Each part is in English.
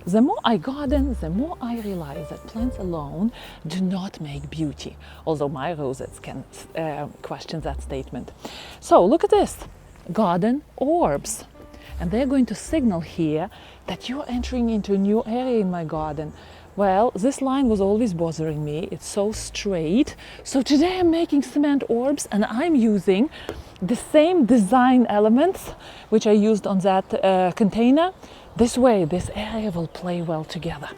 The more I garden, the more I realize that plants alone do not make beauty, although my roses can question that statement. So look at this, garden orbs. And they're going to signal here that you're entering into a new area in my garden. Well, this line was always bothering me. It's so straight. So today I'm making cement orbs and I'm using the same design elements which I used on that container. This way, this area will play well together.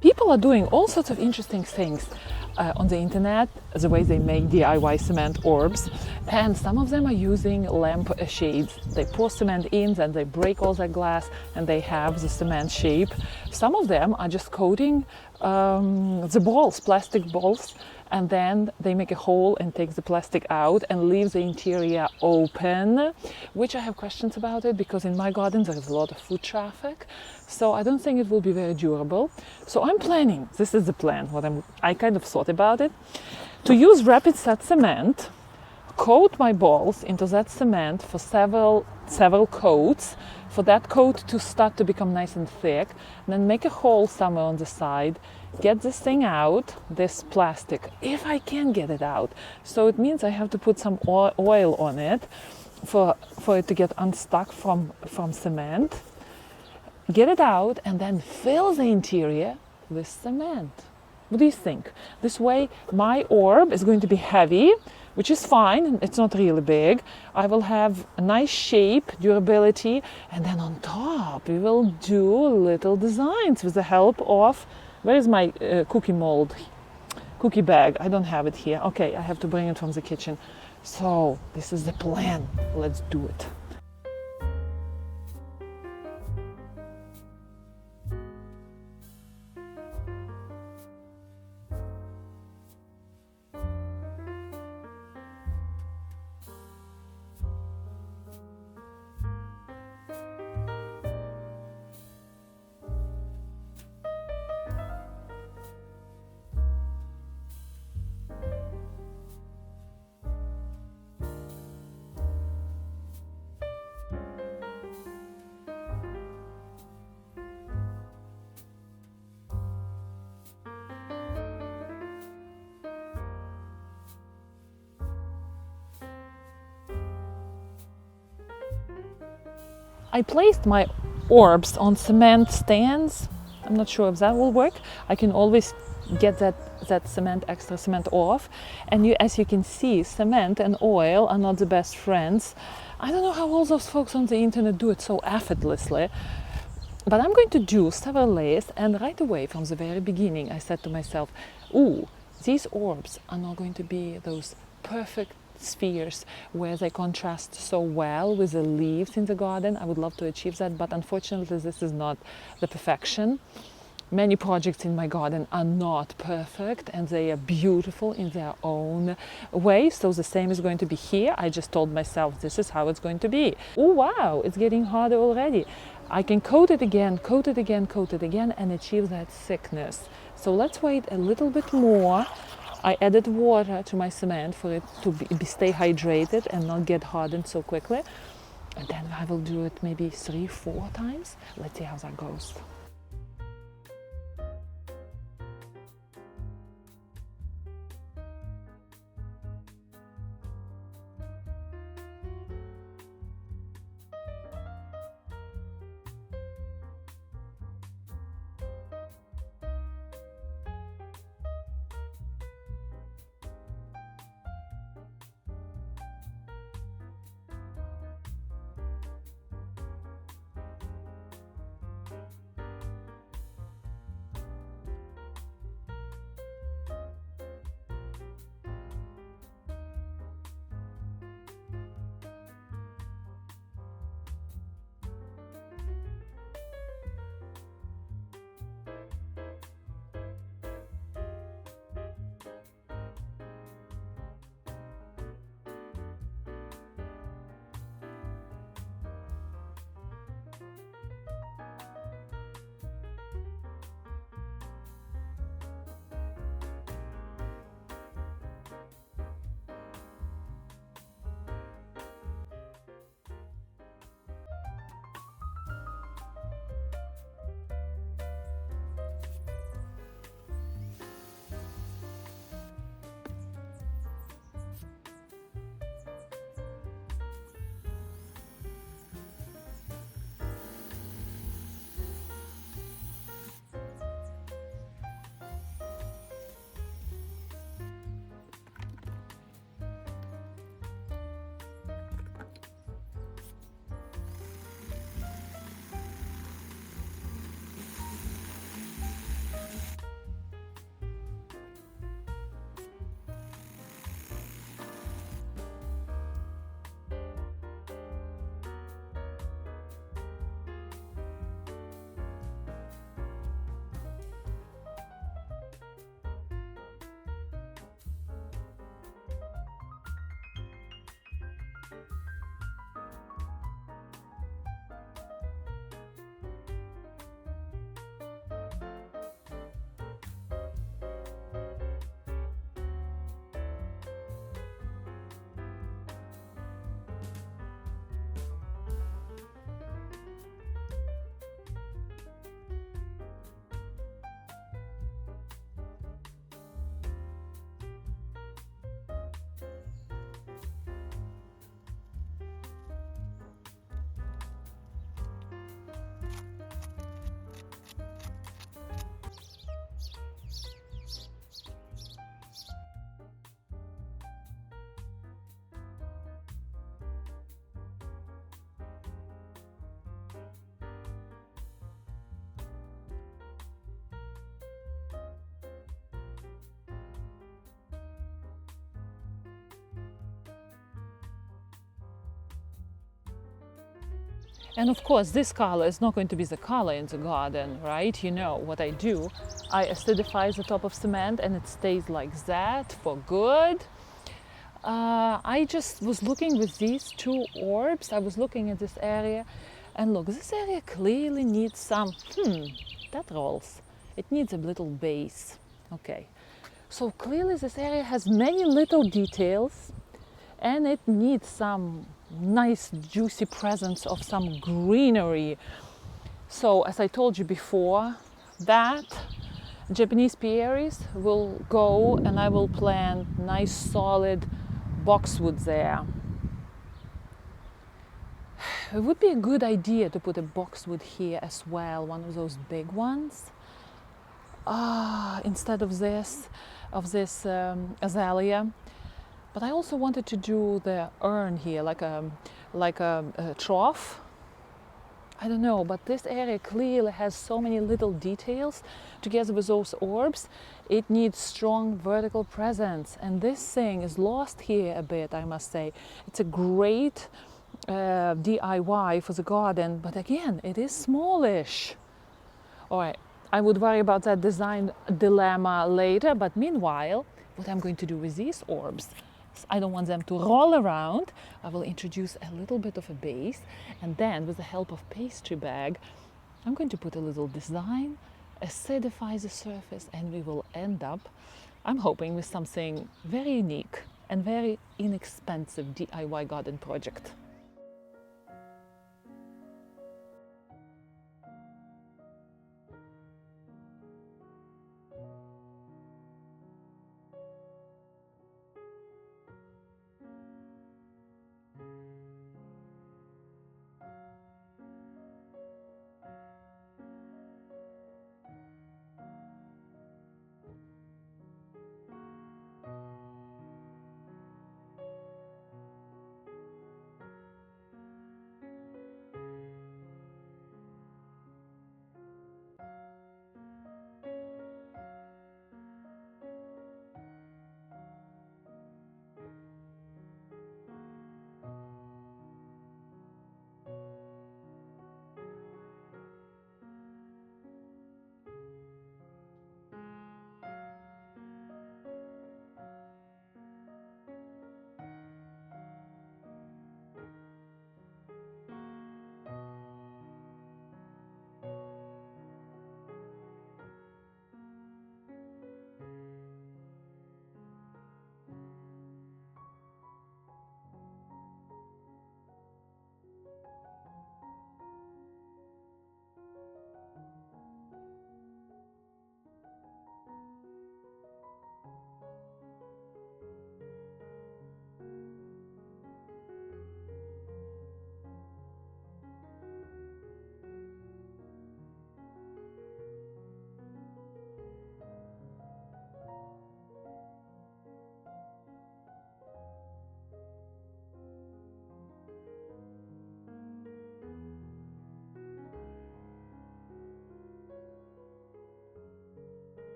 People are doing all sorts of interesting things on the internet, the way they make DIY cement orbs, and some of them are using lamp shades. They pour cement in, then they break all that glass and they have the cement shape. Some of them are just coating the balls, plastic balls, and then they make a hole and take the plastic out and leave the interior open, which I have questions about it because in my garden there is a lot of foot traffic, so I don't think it will be very durable. So I'm planning, this is the plan, I kind of thought about it, to use rapid set cement, coat my balls into that cement for several coats, for that coat to start to become nice and thick, and then make a hole somewhere on the side, get this thing out, this plastic, if I can get it out. So it means I have to put some oil on it for it to get unstuck from cement, get it out, and then fill the interior with cement. What do you think? This way my orb is going to be heavy, which is fine, it's not really big. I will have a nice shape, durability, and then on top we will do little designs with the help of, where is my cookie bag? I don't have it here. Okay, I have to bring it from the kitchen. So this is the plan, let's do it. I placed my orbs on cement stands. I'm not sure if that will work. I can always get that extra cement off. And as you can see, cement and oil are not the best friends. I don't know how all those folks on the internet do it so effortlessly. But I'm going to do several layers, and right away from the very beginning I said to myself, ooh, these orbs are not going to be those perfect spheres where they contrast so well with the leaves in the garden. I would love to achieve that, but unfortunately this is not the perfection. Many projects in my garden are not perfect and they are beautiful in their own way, so the same is going to be here. I just told myself this is how it's going to be. Oh wow, it's getting harder already. I can coat it again, coat it again, coat it again, and achieve that thickness. So let's wait a little bit more. I added water to my cement for it to stay hydrated and not get hardened so quickly. And then I will do it maybe 3-4 times. Let's see how that goes. And of course, this color is not going to be the color in the garden, right? You know what I do. I acidify the top of cement and it stays like that for good. I just was looking with these two orbs. I was looking at this area and look, this area clearly needs some, that rolls. It needs a little base. Okay. So clearly this area has many little details and it needs some nice juicy presence of some greenery. So as I told you before, that Japanese pearies will go and I will plant nice solid boxwood there. It would be a good idea to put a boxwood here as well, one of those big ones. Instead of this azalea. But I also wanted to do the urn here, like a trough. I don't know, but this area clearly has so many little details together with those orbs. It needs strong vertical presence, and this thing is lost here a bit, I must say. It's a great DIY for the garden, but again, it is smallish. All right, I would worry about that design dilemma later, but meanwhile, what I'm going to do with these orbs, I don't want them to roll around. I will introduce a little bit of a base, and then with the help of pastry bag, I'm going to put a little design, acidify the surface, and we will end up, I'm hoping, with something very unique and very inexpensive DIY garden project.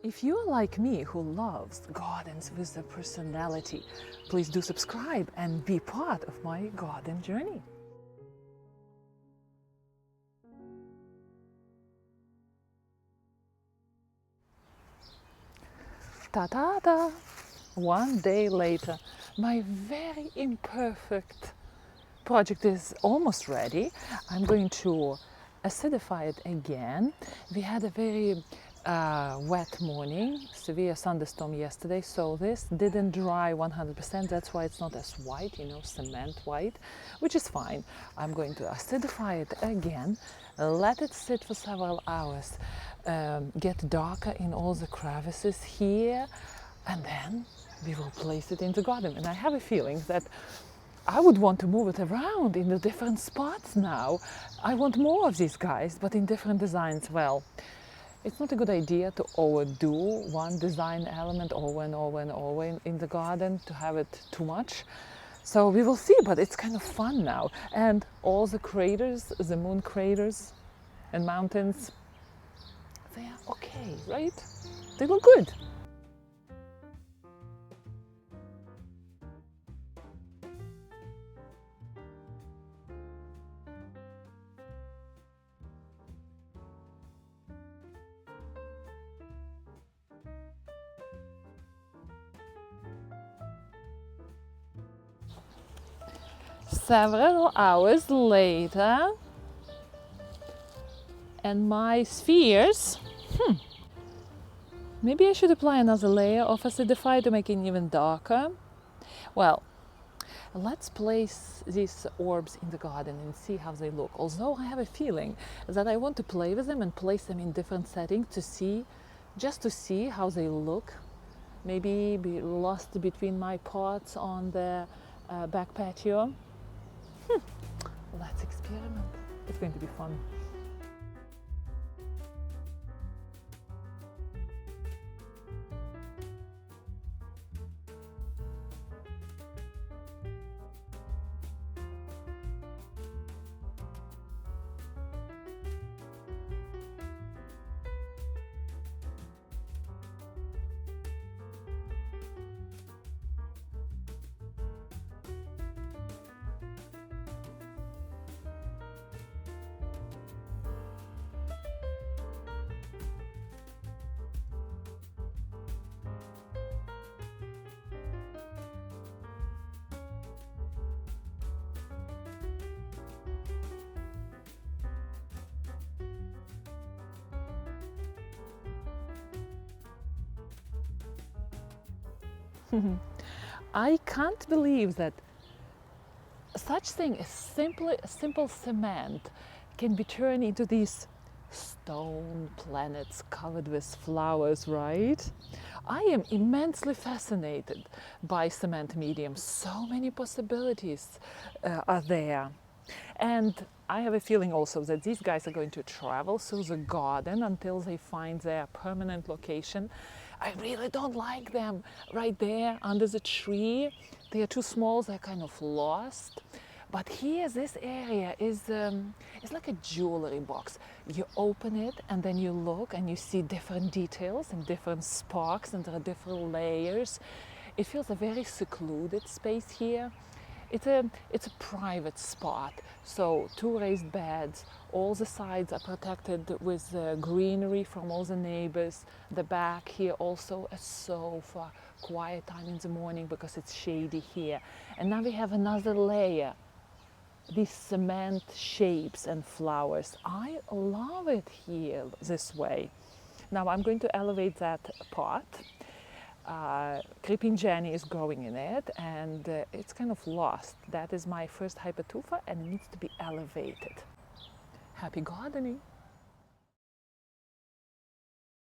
If you are like me who loves gardens with a personality, please do subscribe and be part of my garden journey. Ta-ta-ta! One day later, my very imperfect project is almost ready. I'm going to acidify it again. We had a very wet morning, severe thunderstorm yesterday, so this didn't dry 100%. That's why it's not as white, you know, cement white, which is fine. I'm going to acidify it again, let it sit for several hours, get darker in all the crevices here, and then we will place it in the garden. And I have a feeling that I would want to move it around in the different spots now. I want more of these guys, but in different designs. Well, it's not a good idea to overdo one design element over and over in the garden, to have it too much. So we will see, but it's kind of fun now. And all the craters, the moon craters and mountains, they are okay, right? They look good. Several hours later, and my spheres, maybe I should apply another layer of acidify to make it even darker. Well, let's place these orbs in the garden and see how they look. Although I have a feeling that I want to play with them and place them in different settings to see, just to see how they look. Maybe be lost between my pots on the back patio. Let's experiment. It's going to be fun. I can't believe that such thing as simple cement can be turned into these stone planets covered with flowers, right? I am immensely fascinated by cement medium. So many possibilities are there. And I have a feeling also that these guys are going to travel through the garden until they find their permanent location. I really don't like them right there under the tree. They are too small, they're kind of lost. But here, this area is like a jewelry box. You open it and then you look and you see different details and different sparks, and there are different layers. It feels a very secluded space here. It's a private spot, so 2 raised beds, all the sides are protected with greenery from all the neighbors. The back here also a sofa, quiet time in the morning because it's shady here. And now we have another layer, these cement shapes and flowers. I love it here this way. Now I'm going to elevate that pot. Creeping Jenny is growing in it, and it's kind of lost. That is my first hypertufa, and it needs to be elevated. Happy gardening!